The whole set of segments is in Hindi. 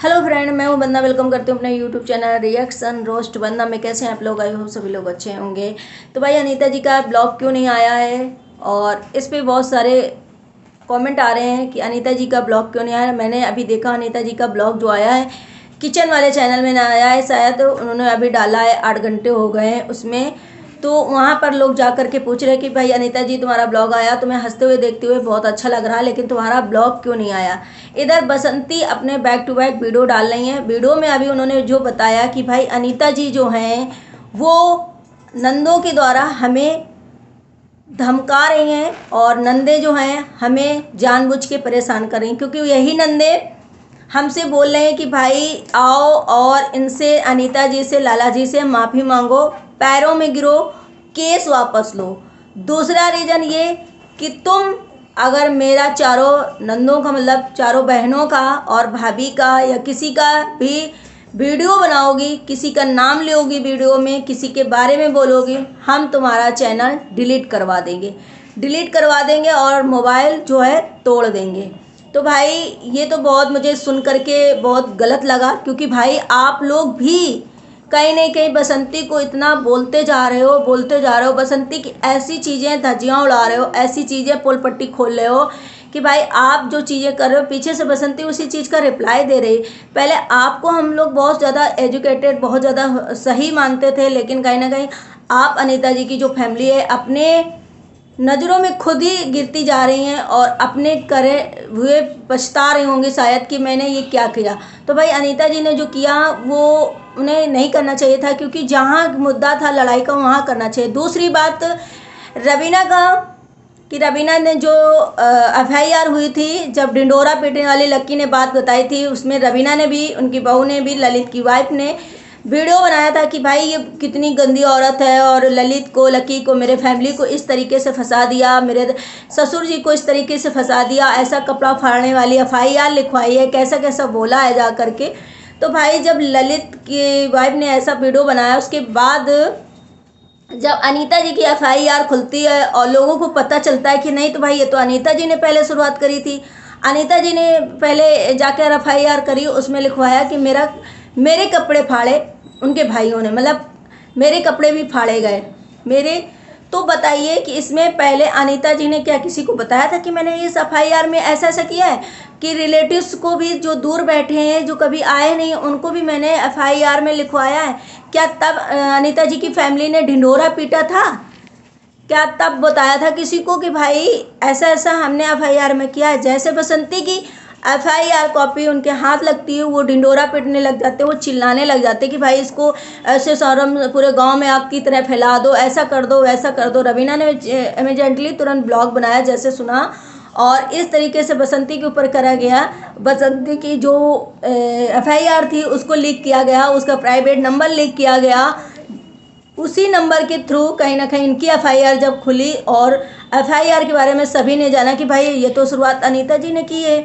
हेलो फ्रेंड, मैं हूं वंदना। वेलकम करती हूं अपने यूट्यूब चैनल रिएक्शन रोस्ट वंदना में। कैसे हैं आप लोग? आई होप सभी लोग अच्छे होंगे। तो भाई अनीता जी का ब्लॉग क्यों नहीं आया है, और इस पे बहुत सारे कमेंट आ रहे हैं कि अनीता जी का ब्लॉग क्यों नहीं आया। मैंने अभी देखा अनीता जी का ब्लॉग जो आया है किचन वाले चैनल में ना आया है, शायद उन्होंने अभी डाला है, 8 घंटे हो गए हैं उसमें। तो वहाँ पर लोग जा कर के पूछ रहे हैं कि भाई अनीता जी तुम्हारा ब्लॉग आया, तुम्हें हंसते हुए देखते हुए बहुत अच्छा लग रहा है, लेकिन तुम्हारा ब्लॉग क्यों नहीं आया। इधर बसंती अपने बैक टू बैक वीडियो डाल रही हैं। वीडियो में अभी उन्होंने जो बताया कि भाई अनीता जी जो हैं वो नंदों के द्वारा हमें धमका रही हैं, और नंदे जो हैं हमें जानबूझ के परेशान कर रही हैं, क्योंकि यही नंदे हमसे बोल रहे हैं कि भाई आओ और इनसे, अनीता जी से, लाला जी से माफ़ी मांगो, पैरों में गिरो, केस वापस लो। दूसरा रीज़न ये कि तुम अगर मेरा चारों नंदों का, मतलब चारों बहनों का और भाभी का या किसी का भी वीडियो बनाओगी, किसी का नाम लोगी वीडियो में, किसी के बारे में बोलोगी, हम तुम्हारा चैनल डिलीट करवा देंगे और मोबाइल जो है तोड़ देंगे। तो भाई ये तो बहुत मुझे सुन करके बहुत गलत लगा, क्योंकि भाई आप लोग भी कहीं ना कहीं बसंती को इतना बोलते जा रहे हो, बसंती की ऐसी चीज़ें धज्जियाँ उड़ा रहे हो, ऐसी चीज़ें पोल पट्टी खोल रहे हो कि भाई आप जो चीज़ें कर रहे हो पीछे से बसंती उसी चीज़ का रिप्लाई दे रही। पहले आपको हम लोग बहुत ज़्यादा एजुकेटेड, बहुत ज़्यादा सही मानते थे, लेकिन कहीं ना कहीं आप अनीता जी की जो फैमिली है अपने नज़रों में खुद ही गिरती जा रही हैं, और अपने करे हुए पछता रही होंगी शायद कि मैंने ये क्या किया। तो भाई अनीता जी ने जो किया वो उन्हें नहीं करना चाहिए था, क्योंकि जहाँ मुद्दा था लड़ाई का वहाँ करना चाहिए। दूसरी बात रवीना का, कि रवीना ने जो FIR हुई थी, जब ढिंडोरा पीटने वाली लक्की ने बात बताई थी, उसमें रवीना ने भी, उनकी बहू ने भी, ललित की वाइफ ने वीडियो बनाया था कि भाई ये कितनी गंदी औरत है, और ललित को, लकी को, मेरे फैमिली को इस तरीके से फंसा दिया, मेरे ससुर जी को इस तरीके से फंसा दिया, ऐसा कपड़ा फाड़ने वाली FIR लिखवाई है, कैसा कैसा बोला है जा करके। तो भाई जब ललित की वाइफ ने ऐसा वीडियो बनाया, उसके बाद जब अनीता जी की FIR खुलती है और लोगों को पता चलता है कि नहीं, तो भाई ये तो अनीता जी ने पहले शुरुआत करी थी, अनीता जी ने पहले जाकर FIR करी, उसमें लिखवाया कि मेरे कपड़े फाड़े उनके भाइयों ने, मतलब मेरे कपड़े भी फाड़े गए मेरे। तो बताइए कि इसमें पहले अनीता जी ने क्या किसी को बताया था कि मैंने इस FIR में ऐसा ऐसा किया है? कि रिलेटिव्स को भी, जो दूर बैठे हैं, जो कभी आए नहीं, उनको भी मैंने FIR में लिखवाया है क्या? तब अनीता जी की फैमिली ने ढिंडोरा पीटा था क्या? तब बताया था किसी को कि भाई ऐसा ऐसा हमने FIR में किया है? जैसे बसंती की FIR कॉपी उनके हाथ लगती है, वो ढिंडोरा पीटने लग जाते, वो चिल्लाने लग जाते कि भाई इसको ऐसे सारा पूरे गांव में आग की तरह फैला दो, ऐसा कर दो, वैसा कर दो। रवीना ने इमीडिएटली तुरंत ब्लॉग बनाया जैसे सुना, और इस तरीके से बसंती के ऊपर करा गया। बसंती की जो FIR थी उसको लीक किया गया, उसका प्राइवेट नंबर लीक किया गया, उसी नंबर के थ्रू कहीं ना कहीं इनकी FIR जब खुली, और FIR के बारे में सभी ने जाना कि भाई ये तो शुरुआत अनीता जी ने की है,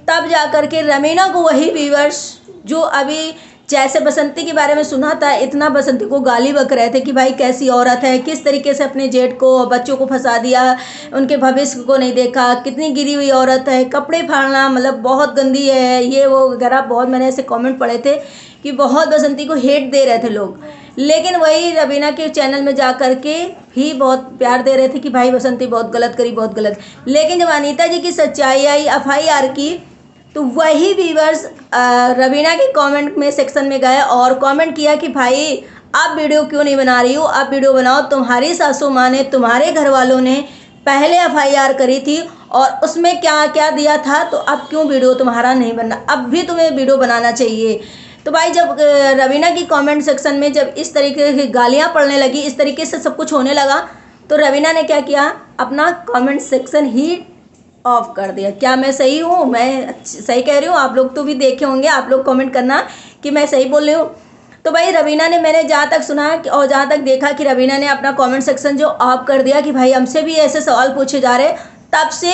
तब जा कर के रवीना को वही व्यूअर्स जो अभी जैसे बसंती के बारे में सुना था, इतना बसंती को गाली बक रहे थे कि भाई कैसी औरत है, किस तरीके से अपने जेठ को और बच्चों को फंसा दिया, उनके भविष्य को नहीं देखा, कितनी गिरी हुई औरत है, कपड़े फाड़ना, मतलब बहुत गंदी है, ये वो वगैरह। बहुत मैंने ऐसे कमेंट पढ़े थे कि बहुत बसंती को हेट दे रहे थे लोग, लेकिन वही रवीना के चैनल में जा कर के भी बहुत प्यार दे रहे थे कि भाई बसंती बहुत गलत करी, बहुत गलत। लेकिन जब अनीता जी की सच्चाई आई FIR की, तो वही व्यूअर्स रवीना के कमेंट में सेक्शन में गए और कमेंट किया कि भाई आप वीडियो क्यों नहीं बना रही हो, आप वीडियो बनाओ, तुम्हारी सासू माँ ने, तुम्हारे घर वालों ने पहले FIR करी थी और उसमें क्या क्या दिया था, तो अब क्यों वीडियो तुम्हारा नहीं बनना, अब भी तुम्हें वीडियो बनाना चाहिए। तो भाई जब रवीना की कमेंट सेक्शन में जब इस तरीके की गालियाँ पड़ने लगी, इस तरीके से सब कुछ होने लगा, तो रवीना ने क्या किया, अपना कमेंट सेक्शन ही ऑफ कर दिया। क्या मैं सही हूँ? मैं सही कह रही हूँ? आप लोग तो भी देखे होंगे, आप लोग कमेंट करना कि मैं सही बोल रही हूँ। तो भाई रवीना ने, मैंने जहाँ तक सुना और जहाँ तक देखा कि रवीना ने अपना कमेंट सेक्शन जो ऑफ कर दिया कि भाई हमसे भी ऐसे सवाल पूछे जा रहे, तब से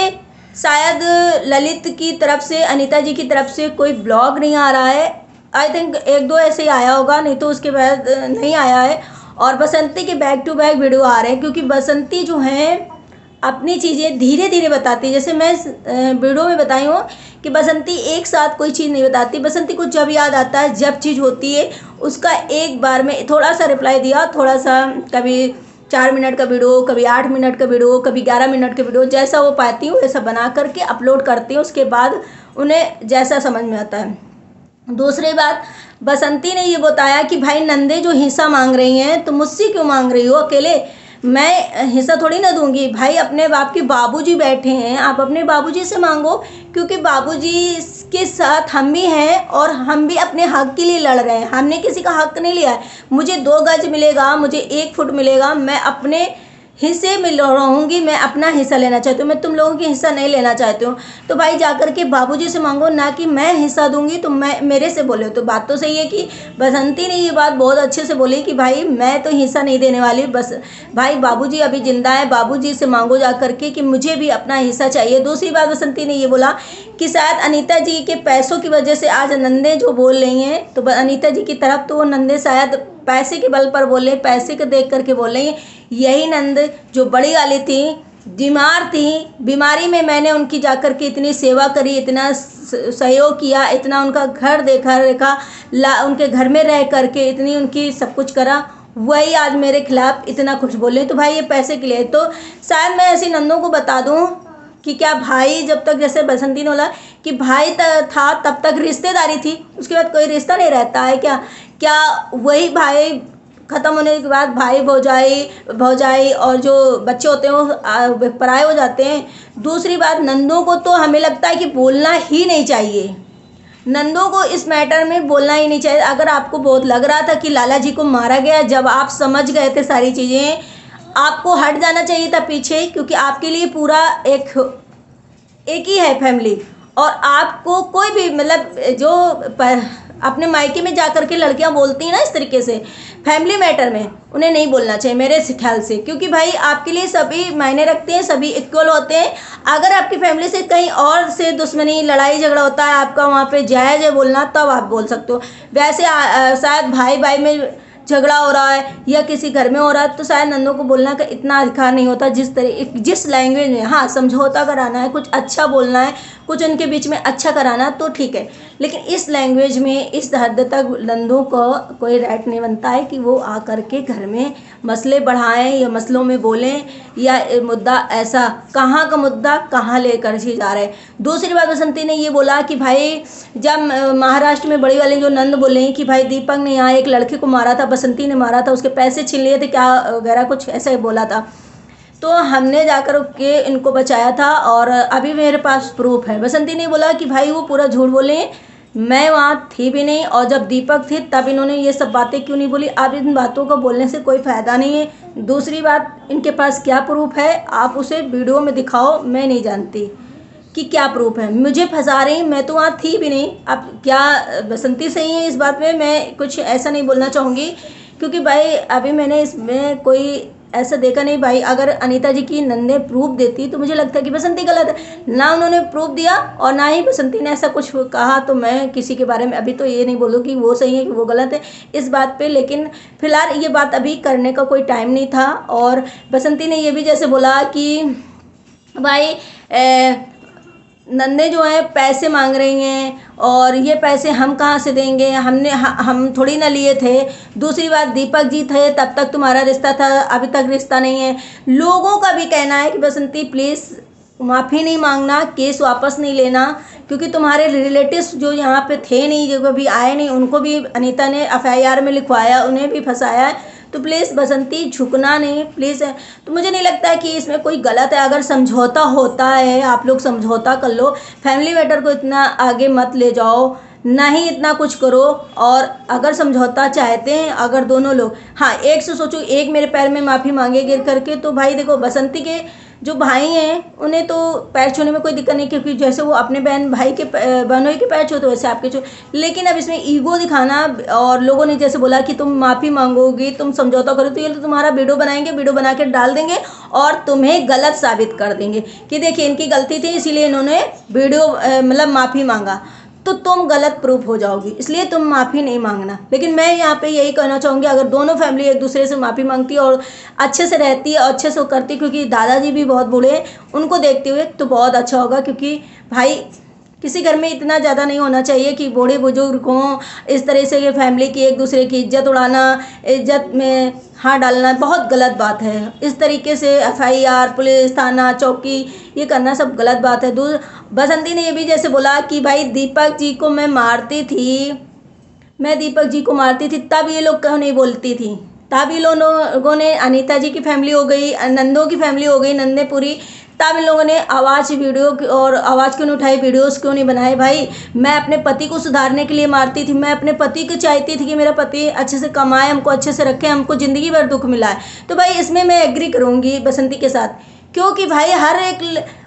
शायद ललित की तरफ से, अनीता जी की तरफ से कोई ब्लॉग नहीं आ रहा है। आई थिंक 1-2 ऐसे ही आया होगा, नहीं तो उसके बाद नहीं आया है। और बसंती के बैक टू बैक वीडियो आ रहे हैं, क्योंकि बसंती जो है अपनी चीज़ें धीरे धीरे बताती है। जैसे मैं वीडियो में बताई हूँ कि बसंती एक साथ कोई चीज़ नहीं बताती। बसंती को जब याद आता है, जब चीज़ होती है, उसका एक बार में थोड़ा सा रिप्लाई दिया, थोड़ा सा, कभी 4 मिनट का वीडियो, कभी 8 मिनट का वीडियो, कभी 11 मिनट का वीडियो, जैसा वो पाती हूँ वैसा बना करके अपलोड करती हूँ। उसके बाद उन्हें जैसा समझ में आता है। दूसरी बात, बसंती ने ये बताया कि भाई नंदे जो हिस्सा मांग रही हैं तो मुझसे क्यों मांग रही हो अकेले, मैं हिस्सा थोड़ी ना दूंगी। भाई अपने बाप के बाबूजी बैठे हैं, आप अपने बाबूजी से मांगो, क्योंकि बाबूजी के साथ हम भी हैं और हम भी अपने हक के लिए लड़ रहे हैं। हमने किसी का हक नहीं लिया है। मुझे 2 गज मिलेगा, मुझे 1 फुट मिलेगा, मैं अपने हिस्से में रहूँगी, मैं अपना हिस्सा लेना चाहती हूँ, मैं तुम लोगों की हिस्सा नहीं लेना चाहती हूँ। तो भाई जाकर के बाबूजी से मांगो, ना कि मैं हिस्सा दूंगी तो मैं मेरे से बोले। तो बात तो सही है कि बसंती ने ये बात बहुत अच्छे से बोली कि भाई मैं तो हिस्सा नहीं देने वाली। बस भाई बाबूजी अभी जिंदा है, बाबूजी से मांगो जा करके कि मुझे भी अपना हिस्सा चाहिए। दूसरी बात बसंती ने ये बोला कि शायद अनीता जी के पैसों की वजह से आज नंदे जो बोल रही हैं, तो अनीता जी की तरफ तो वो नंदे शायद पैसे के बल पर बोले, पैसे को देख करके बोल रही हैं। यही नंद जो बड़ी वाली थी, बीमार थी, बीमारी में मैंने उनकी जाकर के इतनी सेवा करी, इतना सहयोग किया, इतना उनका घर देखा रेखा, उनके घर में रह करके इतनी उनकी सब कुछ करा, वही आज मेरे खिलाफ इतना कुछ बोले। तो भाई ये पैसे के लिए, तो शायद मैं ऐसी नंदों को बता दूं कि क्या भाई जब तक, जैसे बसंती ने बोला कि भाई था तब तक रिश्तेदारी थी, उसके बाद कोई रिश्ता नहीं रहता है क्या? क्या वही भाई ख़त्म होने के बाद भाई भौजाई और जो बच्चे होते हैं वो पराये हो जाते हैं। दूसरी बात, नंदों को तो हमें लगता है कि बोलना ही नहीं चाहिए, नंदों को इस मैटर में बोलना ही नहीं चाहिए। अगर आपको बहुत लग रहा था कि लाला जी को मारा गया, जब आप समझ गए थे सारी चीज़ें, आपको हट जाना चाहिए था पीछे, क्योंकि आपके लिए पूरा एक ही है फैमिली। और आपको कोई भी मतलब जो अपने मायके में जा कर के लड़कियां बोलती हैं ना इस तरीके से फैमिली मैटर में, उन्हें नहीं बोलना चाहिए मेरे ख्याल से, क्योंकि भाई आपके लिए सभी मायने रखते हैं, सभी इक्वल होते हैं। अगर आपकी फैमिली से कहीं और से दुश्मनी, लड़ाई झगड़ा होता है, आपका वहाँ पे जायज़ है बोलना, तब आप बोल सकते हो। वैसे शायद भाई भाई में झगड़ा हो रहा है या किसी घर में हो रहा है, तो शायद नंदों को बोलना का इतना अधिकार नहीं होता। जिस लैंग्वेज में हाँ समझौता कराना है, कुछ अच्छा बोलना है, कुछ उनके बीच में अच्छा कराना तो ठीक है, लेकिन इस लैंग्वेज में इस हद तक नंदों को कोई राइट नहीं बनता है कि वो आ करके घर में मसले बढ़ाएं या मसलों में बोलें, या मुद्दा ऐसा कहाँ का मुद्दा कहाँ लेकर के जा रहे हैं। दूसरी बात, बसंती ने ये बोला कि भाई जब महाराष्ट्र में बड़ी वाली जो नंद बोले कि भाई दीपक ने यहाँ एक लड़के को मारा था, बसंती ने मारा था, उसके पैसे छीन लिए थे क्या वगैरह कुछ ऐसा ही बोला था, तो हमने जाकर के इनको बचाया था और अभी मेरे पास प्रूफ है। बसंती ने बोला कि भाई वो पूरा झूठ बोले, मैं वहाँ थी भी नहीं, और जब दीपक थे तब इन्होंने ये सब बातें क्यों नहीं बोली। अब इन बातों को बोलने से कोई फ़ायदा नहीं है। दूसरी बात, इनके पास क्या प्रूफ है आप उसे वीडियो में दिखाओ, मैं नहीं जानती कि क्या प्रूफ है। मुझे फंसा रही, मैं तो वहाँ थी भी नहीं। अब क्या बसंती सही है इस बात में, मैं कुछ ऐसा नहीं बोलना चाहूँगी, क्योंकि भाई अभी मैंने इसमें कोई ऐसा देखा नहीं। भाई अगर अनीता जी की नंदे प्रूफ देती तो मुझे लगता है कि बसंती गलत है, ना उन्होंने प्रूफ दिया और ना ही बसंती ने ऐसा कुछ कहा, तो मैं किसी के बारे में अभी तो ये नहीं बोलूँ कि वो सही है कि वो गलत है इस बात पे। लेकिन फिलहाल ये बात अभी करने का कोई टाइम नहीं था। और बसंती ने ये भी जैसे बोला कि भाई नंदे जो है पैसे मांग रही हैं और ये पैसे हम कहाँ से देंगे, हम थोड़ी ना लिए थे। दूसरी बात, दीपक जी थे तब तक तुम्हारा रिश्ता था, अभी तक रिश्ता नहीं है। लोगों का भी कहना है कि बसंती प्लीज़ माफ़ी नहीं मांगना, केस वापस नहीं लेना, क्योंकि तुम्हारे रिलेटिव्स जो यहाँ पे थे नहीं, जो कभी आए नहीं, उनको भी अनीता ने FIR में लिखवाया, उन्हें भी फंसाया है। तो प्लीज़ बसंती झुकना नहीं प्लीज़। तो मुझे नहीं लगता है कि इसमें कोई गलत है। अगर समझौता होता है आप लोग समझौता कर लो, फैमिली मैटर को इतना आगे मत ले जाओ, ना ही इतना कुछ करो। और अगर समझौता चाहते हैं, अगर दोनों लोग, हाँ एक से सोचो, एक मेरे पैर में माफ़ी मांगे गिर करके, तो भाई देखो बसंती के जो भाई हैं उन्हें तो पैर छूने में कोई दिक्कत नहीं, क्योंकि जैसे वो अपने बहनों के पैर छूते वैसे आपके छू। लेकिन अब इसमें ईगो दिखाना, और लोगों ने जैसे बोला कि तुम माफ़ी मांगोगी, तुम समझौता करो, तो ये तो तुम्हारा वीडियो बनाएंगे, वीडियो बना के डाल देंगे और तुम्हें गलत साबित कर देंगे कि देखिए इनकी गलती थी इसीलिए इन्होंने वीडियो मतलब माफ़ी मांगा। तो तुम गलत प्रूफ हो जाओगी, इसलिए तुम माफ़ी नहीं मांगना। लेकिन मैं यहाँ पे यही कहना चाहूँगी, अगर दोनों फैमिली एक दूसरे से माफ़ी मांगती और अच्छे से रहती है, अच्छे से करती, क्योंकि दादाजी भी बहुत बूढ़े हैं, उनको देखते हुए तो बहुत अच्छा होगा। क्योंकि भाई किसी घर में इतना ज़्यादा नहीं होना चाहिए कि बूढ़े बुजुर्ग हों, इस तरह से ये फैमिली की एक दूसरे की इज्जत उड़ाना, इज्जत में हाथ डालना बहुत गलत बात है। इस तरीके से FIR, पुलिस थाना चौकी ये करना सब गलत बात है। बसंती ने ये भी जैसे बोला कि भाई दीपक जी को मैं दीपक जी को मारती थी, तब ये लोग क्यों नहीं बोलती थी? तब ये लोगों ने, अनीता जी की फैमिली हो गई, नंदों की फैमिली हो गई, नंदेपुरी, तब इन लोगों ने आवाज़ वीडियो और आवाज़ क्यों नहीं उठाई, वीडियोस क्यों नहीं बनाए? भाई मैं अपने पति को सुधारने के लिए मारती थी, मैं अपने पति को चाहती थी कि मेरा पति अच्छे से कमाए, हमको अच्छे से रखे, हमको ज़िंदगी भर दुख मिला है। तो भाई इसमें मैं एग्री करूँगी बसंती के साथ, क्योंकि भाई हर एक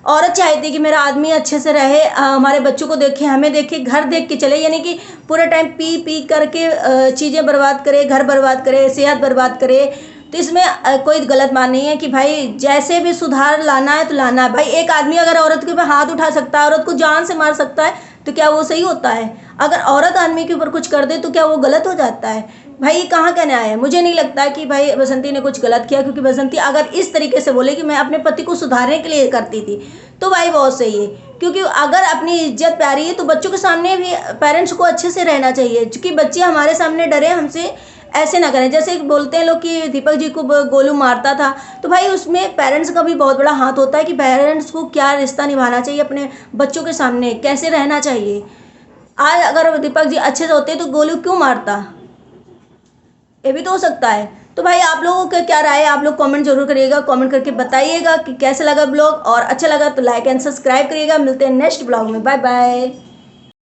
औरत चाहती है कि मेरा आदमी अच्छे से रहे, हमारे बच्चों को देखे, हमें देखे, घर देख के चले। यानी कि पूरा टाइम पी पी करके चीज़ें बर्बाद करे, घर बर्बाद करे, सेहत बर्बाद करे। तो इसमें कोई गलत बात नहीं है कि भाई जैसे भी सुधार लाना है तो लाना है। भाई एक आदमी अगर औरत के ऊपर हाथ उठा सकता है, औरत को जान से मार सकता है, तो क्या वो सही होता है? अगर औरत आदमी के ऊपर कुछ कर दे तो क्या वो गलत हो जाता है? भाई कहाँ का न्याय है? मुझे नहीं लगता कि भाई बसंती ने कुछ गलत किया, क्योंकि बसंती अगर इस तरीके से बोले कि मैं अपने पति को सुधारने के लिए करती थी, तो भाई बहुत सही है। क्योंकि अगर अपनी इज्जत प्यारी है तो बच्चों के सामने भी पेरेंट्स को अच्छे से रहना चाहिए, क्योंकि बच्चे हमारे सामने डरे, हमसे ऐसे ना करें। जैसे बोलते हैं लोग कि दीपक जी को गोलू मारता था, तो भाई उसमें पेरेंट्स का भी बहुत बड़ा हाथ होता है कि पेरेंट्स को क्या रिश्ता निभाना चाहिए, अपने बच्चों के सामने कैसे रहना चाहिए। आज अगर दीपक जी अच्छे से होते तो गोलू क्यों मारता? ये भी तो हो सकता है। तो भाई आप लोगों का क्या राय है, आप लोग कमेंट जरूर करिएगा, कमेंट करके बताइएगा कि कैसे लगा ब्लॉग, और अच्छा लगा तो लाइक एंड सब्सक्राइब करिएगा। मिलते हैं नेक्स्ट ब्लॉग में, बाय बाय।